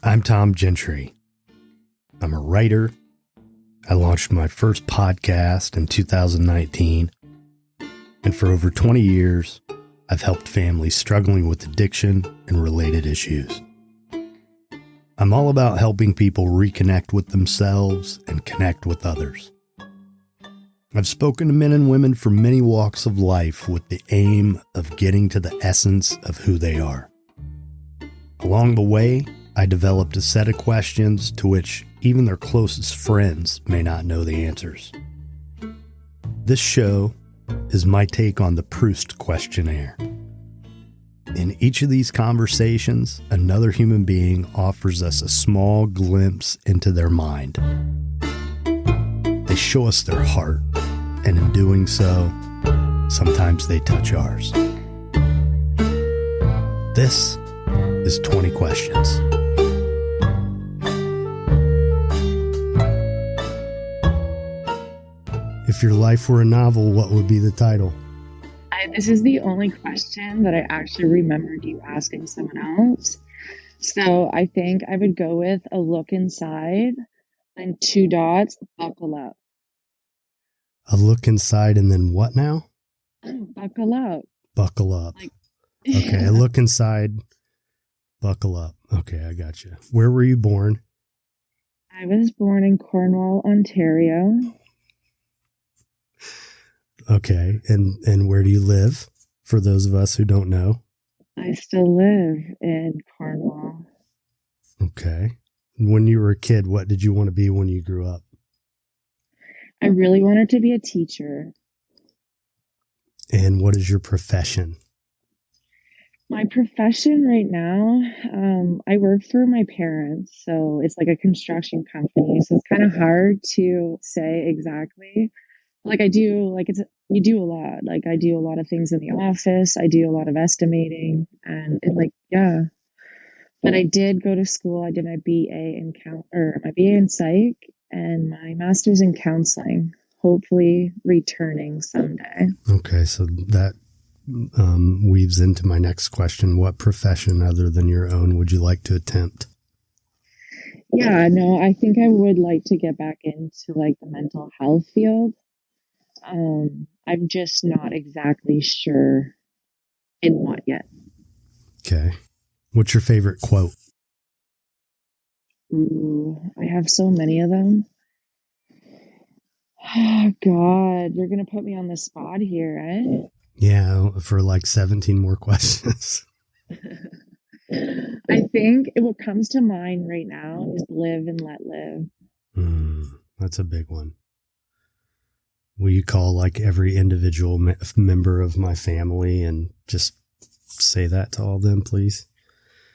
I'm Tom Gentry. I'm a writer. I launched my first podcast in 2019. And for over 20 years, I've helped families struggling with addiction and related issues. I'm all about helping people reconnect with themselves and connect with others. I've spoken to men and women from many walks of life with the aim of getting to the essence of who they are. Along the way, I developed a set of questions to which even their closest friends may not know the answers. This show is my take on the Proust questionnaire. In each of these conversations, another human being offers us a small glimpse into their mind. They show us their heart, and in doing so, sometimes they touch ours. This is 20 Questions. If your life were a novel, what would be the title? This is the only question that I actually remembered you asking someone else. So I think I would go with A Look Inside and 2 dots, Buckle Up. A look inside and then what now? Buckle Up. Buckle up. Okay, a look inside, buckle up. Okay, I got you. Where were you born? I was born in Cornwall, Ontario. Okay, and where do you live, for those of us who don't know? I still live in Cornwall. Okay. When you were a kid, what did you want to be when you grew up? I really wanted to be a teacher. And what is your profession? My profession right now, I work for my parents, so it's like a construction company, so it's kind of hard to say exactly. You do a lot. Like, I do a lot of things in the office. I do a lot of estimating yeah. But I did go to school. I did my my BA in psych and my master's in counseling, hopefully returning someday. Okay. So that weaves into my next question. What profession other than your own would you like to attempt? Yeah, no, I think I would like to get back into like the mental health field. I'm just not exactly sure in what yet. Okay. What's your favorite quote? Ooh, I have so many of them. Oh, God, you're going to put me on the spot here, eh? Yeah, for like 17 more questions. I think what comes to mind right now is live and let live. That's a big one. Will you call like every individual member of my family and just say that to all of them, please?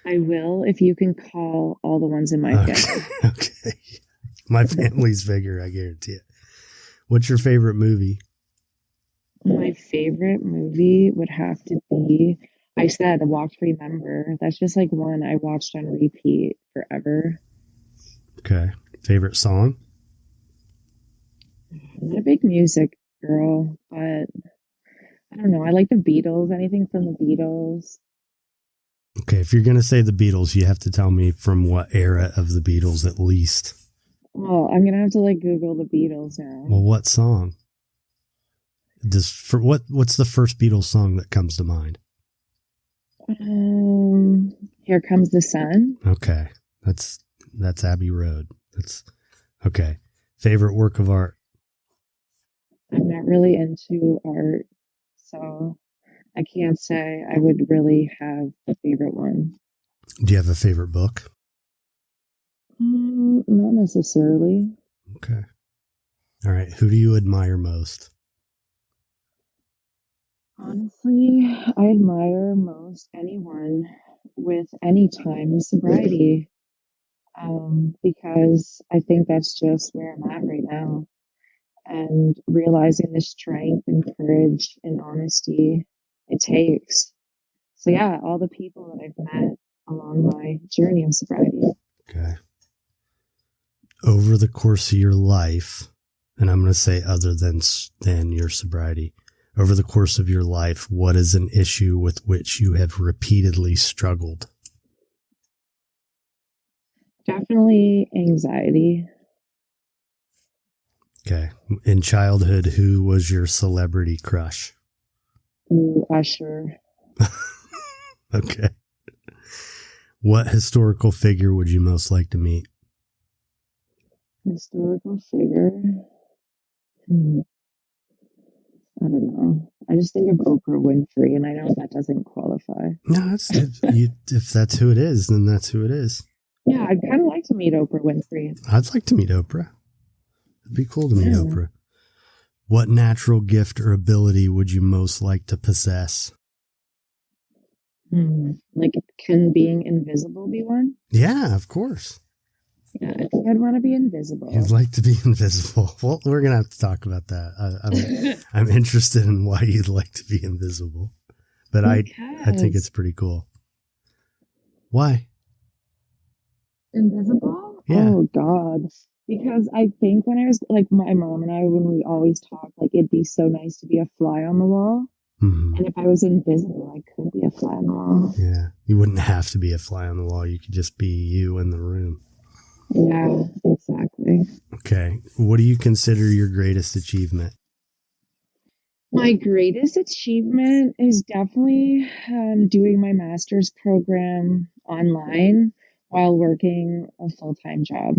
I will, if you can call all the ones in my family. Okay. My family's bigger, I guarantee it. What's your favorite movie? My favorite movie would have to be, I said, A Walk to Remember. That's just like one I watched on repeat forever. Okay. Favorite song? I'm not a big music girl, but I don't know. I like the Beatles, anything from the Beatles. Okay, if you're going to say the Beatles, you have to tell me from what era of the Beatles at least. Well, I'm going to have to like Google the Beatles now. Well, what song? What's the first Beatles song that comes to mind? Here Comes the Sun. Okay. That's Abbey Road. That's okay. Favorite work of art? I'm not really into art, so I can't say I would really have a favorite one. Do you have a favorite book? Not necessarily. Okay. All right. Who do you admire most? Honestly, I admire most anyone with any time of sobriety, because I think that's just where I'm at right now. And realizing the strength and courage and honesty it takes. So yeah, all the people that I've met along my journey of sobriety. Okay. Over the course of your life, and I'm going to say other than your sobriety, over the course of your life, what is an issue with which you have repeatedly struggled? Definitely anxiety. Okay. In childhood, who was your celebrity crush? Ooh, Usher. Okay. What historical figure would you most like to meet? Historical figure. I don't know. I just think of Oprah Winfrey, and I know that doesn't qualify. No, if that's who it is, then that's who it is. Yeah, I'd kind of like to meet Oprah Winfrey. I'd like to meet Oprah. It'd be cool to meet Oprah. What natural gift or ability would you most like to possess? Like, can being invisible be one? Yeah, of course. Yeah, I think I'd want to be invisible. You'd like to be invisible. Well, we're going to have to talk about that. I'm interested in why you'd like to be invisible. But I think it's pretty cool. Why? Invisible? Yeah. Oh, God. Because I think when I was, like, my mom and I, when we always talk, like, it'd be so nice to be a fly on the wall. Mm-hmm. And if I was invisible, I could be a fly on the wall. Yeah. You wouldn't have to be a fly on the wall. You could just be you in the room. Yeah, exactly. Okay. What do you consider your greatest achievement? My greatest achievement is definitely doing my master's program online while working a full-time job.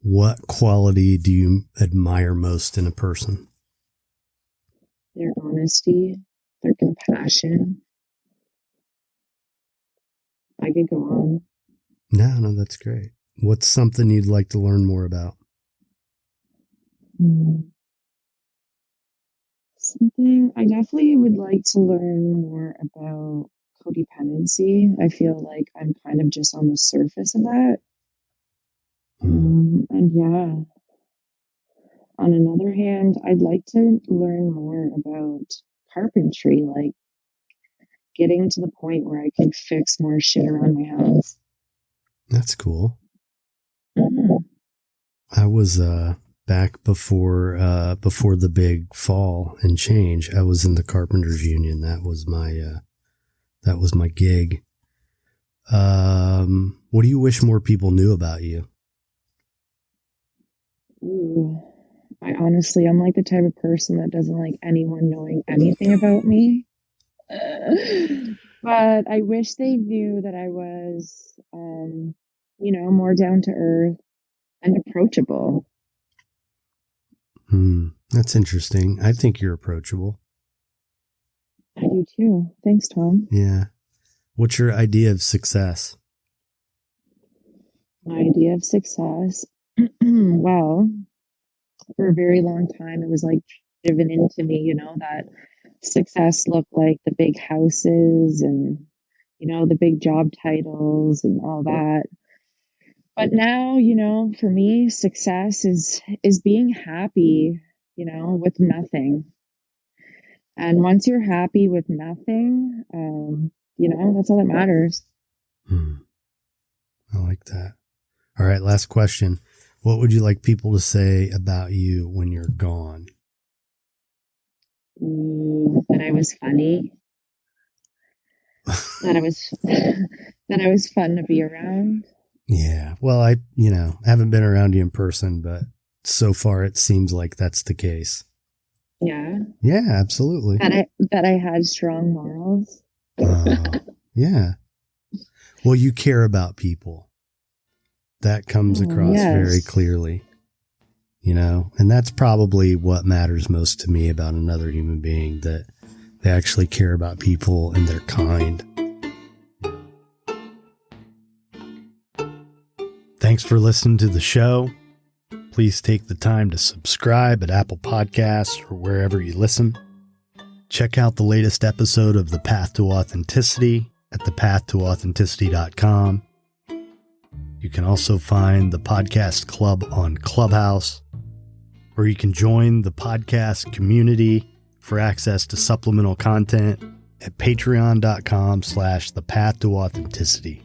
What quality do you admire most in a person? Their honesty, their compassion. I could go on. No, that's great. What's something you'd like to learn more about? Something I definitely would like to learn more about codependency. I feel like I'm kind of just on the surface of that. And yeah, on another hand, I'd like to learn more about carpentry, like getting to the point where I can fix more shit around my house. That's cool. I was back before the big fall and change. I was in the Carpenters Union. That was my gig. What do you wish more people knew about you? Ooh, I'm like the type of person that doesn't like anyone knowing anything about me. But I wish they knew that I was, more down to earth and approachable. That's interesting. I think you're approachable. I do too. Thanks, Tom. Yeah. What's your idea of success? My idea of success? Well, for a very long time, it was like driven into me, that success looked like the big houses and, the big job titles and all that. But now, for me, success is being happy, with nothing. And once you're happy with nothing, that's all that matters. I like that. All right, last question. What would you like people to say about you when you're gone? That I was funny. that I was fun to be around. Yeah. Well, I haven't been around you in person, but so far it seems like that's the case. Yeah. Yeah, absolutely. That I had strong morals. Yeah. Well, you care about people. That comes across very clearly, and that's probably what matters most to me about another human being, that they actually care about people and they're kind. Thanks for listening to the show. Please take the time to subscribe at Apple Podcasts or wherever you listen. Check out the latest episode of The Path to Authenticity at thepathtooauthenticity.com. You can also find the podcast club on Clubhouse, or you can join the podcast community for access to supplemental content at patreon.com/thepathtooauthenticity.